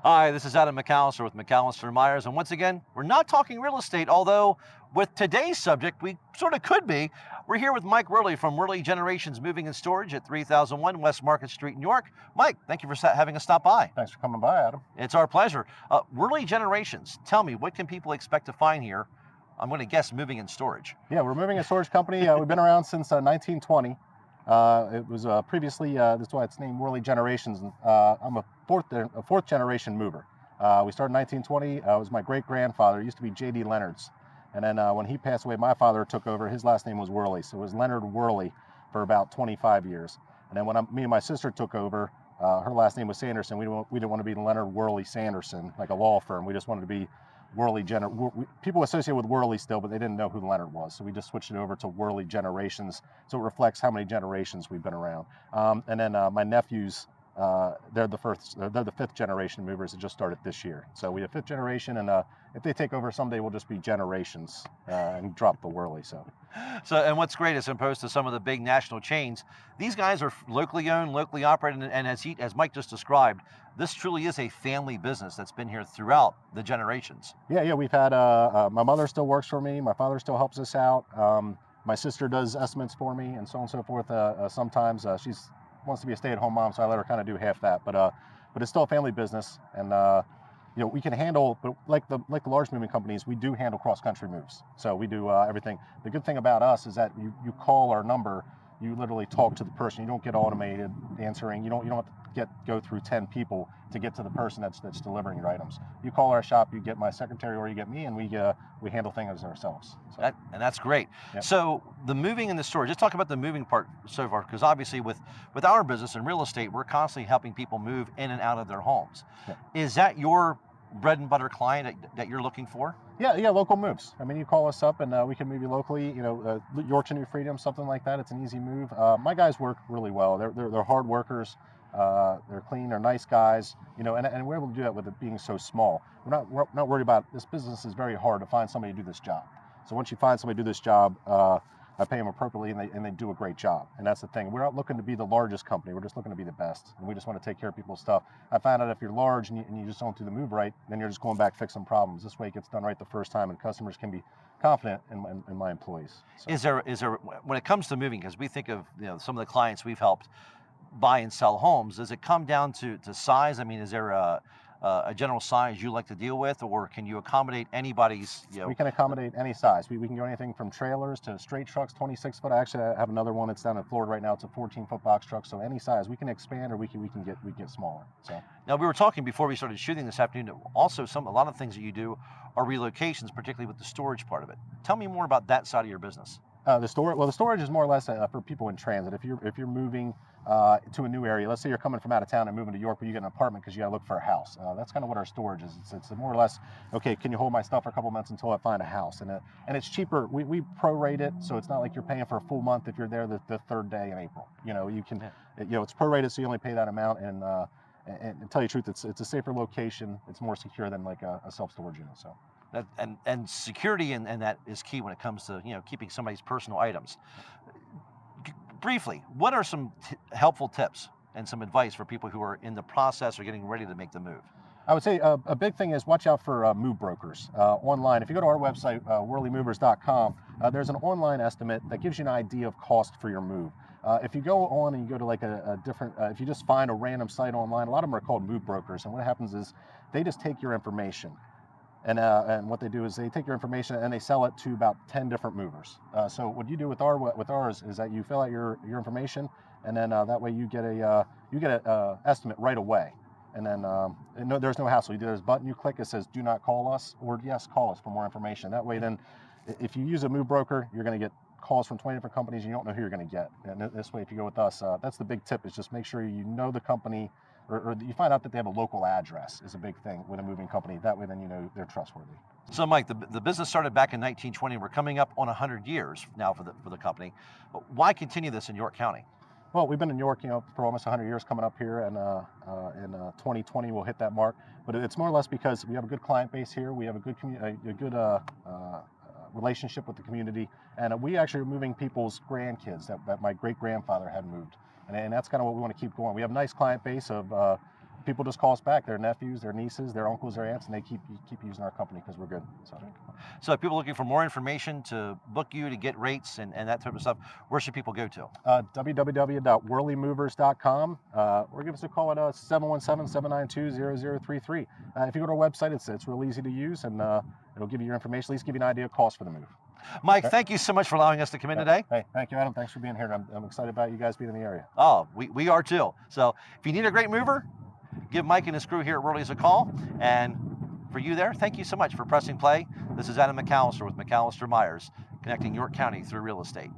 Hi, this is Adam McAllister with McAllister Myers, and once again, we're not talking real estate, although with today's subject, we sort of could be. We're here with Mike Wherley from Wherley Generations Moving and Storage at 3001 West Market Street, New York. Mike, thank you for having us stop by. Thanks for coming by, Adam. It's our pleasure. Wherley Generations, tell me, what can people expect to find here? I'm going to guess moving and storage. Yeah, we're moving and storage company. We've been around since 1920. It was previously, that's why it's named Wherley Generations. I'm a fourth generation mover. We started in 1920. It was my great grandfather. It used to be J.D. Leonard's. And then when he passed away, my father took over. His last name was Wherley. So it was Leonard-Wherley for about 25 years. And then when me and my sister took over, her last name was Sanderson. We didn't want to be Leonard-Wherley Sanderson, like a law firm. We just wanted to be Wherley people associate with Wherley still, but they didn't know who Leonard was. So we just switched it over to Wherley Generations. So it reflects how many generations we've been around. And then my nephews, they're the fifth generation movers that just started this year. So we have fifth generation, and if they take over someday, we'll just be Generations and drop the Wherley. So, and what's great, as opposed to some of the big national chains, these guys are locally owned, locally operated, and as Mike just described, this truly is a family business that's been here throughout the generations. Yeah, we've had, my mother still works for me, my father still helps us out, my sister does estimates for me, and so on and so forth. Sometimes she wants to be a stay-at-home mom, so I let her kind of do half that, but it's still a family business, and we can handle, but like the large moving companies, we do handle cross-country moves. So we do everything. The good thing about us is that you call our number, you literally talk to the person. You don't get automated answering. You don't have to go through 10 people to get to the person that's delivering your items. You call our shop, you get my secretary or you get me, and we handle things ourselves. So. And that's great. Yep. So the moving and the storage, let's talk about the moving part so far, because obviously with our business and real estate, we're constantly helping people move in and out of their homes. Yep. Is that your bread and butter client that you're looking for? Yeah, local moves. I mean, you call us up and we can move you locally, York to New Freedom, something like that. It's an easy move. My guys work really well. They're hard workers. They're clean, they're nice guys, and we're able to do that with it being so small. We're not worried about, this business is very hard to find somebody to do this job. So once you find somebody to do this job, I pay them appropriately and they do a great job. And that's the thing. We're not looking to be the largest company. We're just looking to be the best. And we just want to take care of people's stuff. I found out if you're large and you just don't do the move right, then you're just going back fixing problems. This way it gets done right the first time, and customers can be confident in my employees. So. Is there, when it comes to moving, because we think of some of the clients we've helped buy and sell homes, does it come down to size? I mean, is there a general size you like to deal with, or can you accommodate anybody's? We can accommodate any size. We can go anything from trailers to straight trucks, 26 foot. I actually have another one that's down in Florida right now. It's a 14-foot box truck. So any size, we can expand, or we can get smaller. So now, we were talking before we started shooting this afternoon. Also, a lot of things that you do are relocations, particularly with the storage part of it. Tell me more about that side of your business. The storage is more or less for people in transit. If you're moving to a new area, let's say you're coming from out of town and moving to York, but you get an apartment because you got to look for a house. That's kind of what our storage is. It's more or less, okay, can you hold my stuff for a couple months until I find a house? And it's cheaper. We prorate it, so it's not like you're paying for a full month if you're there the third day in April. You can, it's prorated, so you only pay that amount. And to tell you the truth, it's a safer location. It's more secure than like a self-storage unit. So. And security and that is key when it comes to keeping somebody's personal items. Briefly, what are some helpful tips and some advice for people who are in the process or getting ready to make the move? I would say a big thing is watch out for move brokers online. If you go to our website, wherleymovers.com, there's an online estimate that gives you an idea of cost for your move. If you go on and you go to like a different, if you just find a random site online, a lot of them are called move brokers, and what happens is they just take your information. And what they do is they take your information and they sell it to about 10 different movers. So what you do with ours is that you fill out your information, and then that way you get a estimate right away. And then there's no hassle. There's a button you click, it says "Do not call us" or "Yes, call us for more information." That way, then, if you use a move broker, you're going to get calls from 20 different companies, and you don't know who you're going to get. And this way, if you go with us, that's the big tip: is just make sure you know the company. Or you find out that they have a local address is a big thing with a moving company. That way, then you know they're trustworthy. So, Mike, the business started back in 1920. We're coming up on 100 years now for the company. Why continue this in York County? Well, we've been in York, for almost 100 years coming up here, and in 2020 we'll hit that mark. But it's more or less because we have a good client base here. We have a good relationship with the community, and we actually are moving people's grandkids that my great grandfather had moved. And that's kind of what we want to keep going. We have a nice client base of people just call us back. Their nephews, their nieces, their uncles, their aunts, and they keep using our company because we're good. So if people are looking for more information to book you, to get rates and that type of stuff, where should people go to? www.wherleymovers.com or give us a call at 717-792-0033. If you go to our website, it's real easy to use, and it'll give you your information, at least give you an idea of cost for the move. Mike, thank you so much for allowing us to come in today. Hey, thank you, Adam. Thanks for being here. I'm excited about you guys being in the area. Oh, we are too. So if you need a great mover, give Mike and his crew here at Wherley's a call. And for you there, thank you so much for pressing play. This is Adam McAllister with McAllister Myers, connecting York County through real estate.